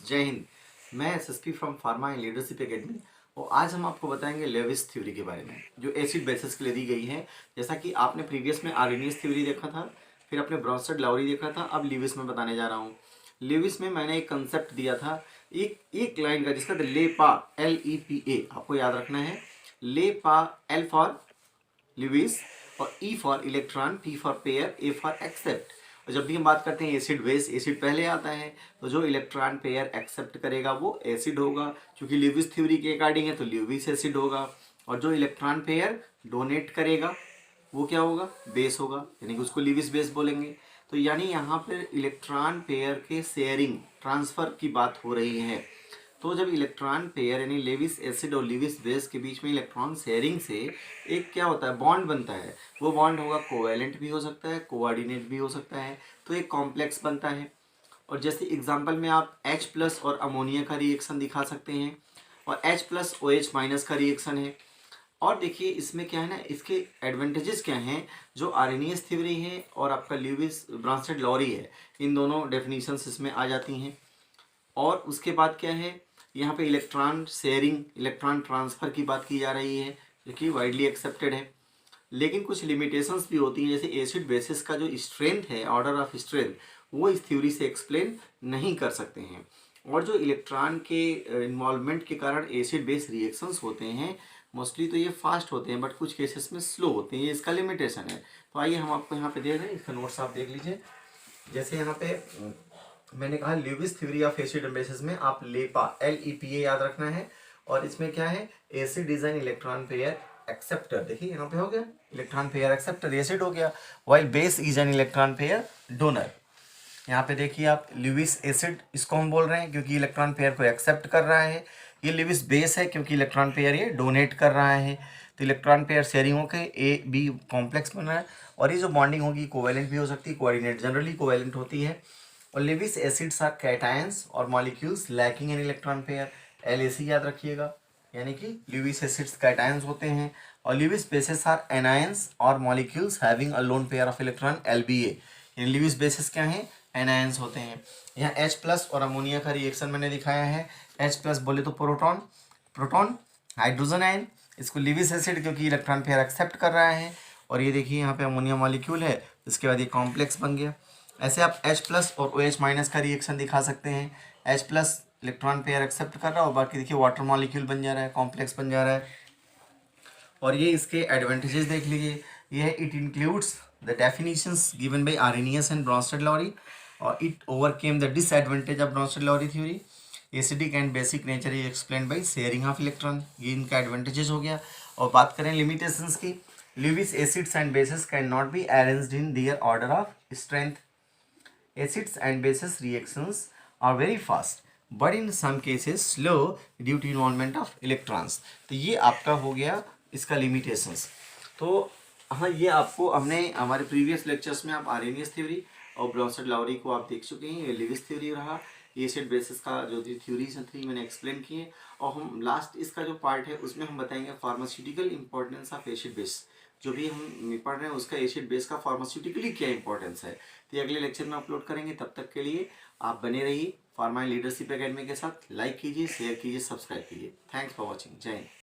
जय हिंद। मैं SSP from pharma and leadership academy और आज हम आपको बताएंगे लेविस थ्योरी के बारे में जो एसिड बेसिस के लिए दी गई है। जैसा कि आपने प्रीवियस में आर्रेनियस थ्योरी देखा था, फिर आपने ब्रॉन्स्टड लाउरी देखा था, अब लीविस में बताने जा रहा हूँ। लीविस में मैंने एक कंसेप्ट दिया था एक एक लाइन का, जिसका लेपा LEPA आपको याद रखना है। लेपा, L फॉर ल्यूइस और E for electron, P for pair, A for accept. और जब भी हम बात करते हैं एसिड बेस, एसिड पहले आता है, तो जो इलेक्ट्रॉन पेयर एक्सेप्ट करेगा वो एसिड होगा, क्योंकि ल्यूइस थ्योरी के अकॉर्डिंग है तो ल्यूइस एसिड होगा। और जो इलेक्ट्रॉन पेयर डोनेट करेगा वो क्या होगा, बेस होगा, यानी कि उसको ल्यूइस बेस बोलेंगे। तो यानी यहाँ पर इलेक्ट्रॉन पेयर के शेयरिंग, ट्रांसफर की बात हो रही है। तो जब इलेक्ट्रॉन पेयर यानी लेविस एसिड और लेविस बेस के बीच में इलेक्ट्रॉन शेयरिंग से एक क्या होता है, बॉन्ड बनता है। वो बॉन्ड होगा कोवैलेंट भी हो सकता है, कोऑर्डिनेट भी हो सकता है, तो एक कॉम्प्लेक्स बनता है। और जैसे एग्जांपल में आप H प्लस और अमोनिया का रिएक्शन दिखा सकते हैं, और H प्लस OH माइनस का रिएक्शन है। और देखिए इसमें क्या है ना, इसके एडवांटेजेस क्या हैं। जो आर्रेनियस थ्योरी है और आपका ल्यूइस ब्रॉन्स्टेड लॉरी है, इन दोनों डेफिनेशंस इसमें आ जाती हैं। और उसके बाद क्या है, यहाँ पे इलेक्ट्रॉन शेयरिंग, इलेक्ट्रॉन ट्रांसफ़र की बात की जा रही है, जो कि वाइडली एक्सेप्टेड है। लेकिन कुछ लिमिटेशंस भी होती हैं, जैसे एसिड बेसिस का जो स्ट्रेंथ है, ऑर्डर ऑफ स्ट्रेंथ, वो इस थ्योरी से एक्सप्लेन नहीं कर सकते हैं। और जो इलेक्ट्रॉन के इन्वॉल्वमेंट के कारण एसिड बेस रिएक्शंस होते हैं, मोस्टली तो ये फास्ट होते हैं, बट कुछ केसेस में स्लो होते हैं, ये इसका लिमिटेशन है। तो आइए हम आपको यहाँ पे दे रहे हैं, इसका नोट्स आप देख लीजिए। जैसे यहाँ पे मैंने कहा Lewis theory of acid and bases में आप लेपा LEPA याद रखना है। और इसमें क्या है, acid is an electron pair acceptor. देखिए यहाँ पे हो गया इलेक्ट्रॉन पेयर एक्सेप्टर, एसिड हो गया। While base is an electron pair donor. यहाँ पे देखिए आप, ल्यूविस एसिड इसको हम बोल रहे हैं क्योंकि इलेक्ट्रॉन पेयर को एक्सेप्ट कर रहा है। ये ल्यूविस बेस है क्योंकि इलेक्ट्रॉन पेयर ये डोनेट कर रहा है। तो इलेक्ट्रॉन पेयर शेयरिंग होकर AB कॉम्प्लेक्स बन रहा है। और ये जो बॉन्डिंग होगी कोवैलेंट भी हो सकती है, कोऑर्डिनेट जनरली कोवैलेंट होती है। और लेविस एसिड्स आर कैटायंस और molecules lacking in electron pair, LAC याद रखिएगा। यानी कि ल्यूविस एसिड्स कैटायंस होते हैं, और ल्यूविस बेसिस आर एनायंस और molecules having a lone pair of electron LBA। यानी ल्यूविस बेसिस क्या हैं, एनायंस होते हैं। यहाँ H प्लस और अमोनिया का रिएक्शन मैंने दिखाया है। H प्लस बोले तो प्रोटॉन, प्रोटॉन हाइड्रोजन आयन, इसको ल्यूविस एसिड क्योंकि इलेक्ट्रॉन पेयर एक्सेप्ट कर रहा है। और ये देखिए यहाँ पे अमोनिया मॉलिक्यूल है, इसके बाद ये कॉम्प्लेक्स बन गया। ऐसे आप H प्लस और OH माइनस का रिएक्शन दिखा सकते हैं। H plus electron pair accept कर रहा है और बाकी देखिए वाटर मॉलिक्यूल बन जा रहा है, कॉम्प्लेक्स बन जा रहा है। और ये इसके एडवांटेजेस देख लीजिए, ये है it includes the definitions given by Arrhenius and Bronsted Lowry, और it overcame the disadvantage of Bronsted Lowry theory. Acidic and basic nature is explain by sharing of electron, ये इनका एडवांटेजेस हो गया। और बात करें लिमिटेशंस की, Lewis acids and bases can not be arranged in their order of strength. Acids and bases reactions are very fast but in some cases slow due to involvement of electrons। तो ये आपका हो गया इसका limitations। तो हाँ, ये आपको हमने हमारे प्रीवियस लेक्चर्स में आप आर्रेनियस थ्योरी और ब्रॉन्स्टेड लाउरी को आप देख चुके हैं। ये ल्यूविस थ्योरी रहा, एसिड बेसिस का जो थ्योरीज थी मैंने एक्सप्लेन किए। और हम लास्ट इसका जो पार्ट है उसमें हम बताएंगे pharmaceutical importance of acid base. जो भी हम पढ़ रहे हैं उसका एसिड बेस का फार्मास्यूटिकली क्या इंपॉर्टेंस है, तो ये अगले लेक्चर में अपलोड करेंगे। तब तक के लिए आप बने रहिए फार्मा लीडरशिप एकेडमी के साथ। लाइक कीजिए, शेयर कीजिए, सब्सक्राइब कीजिए। Thanks for watching. जय हिंद।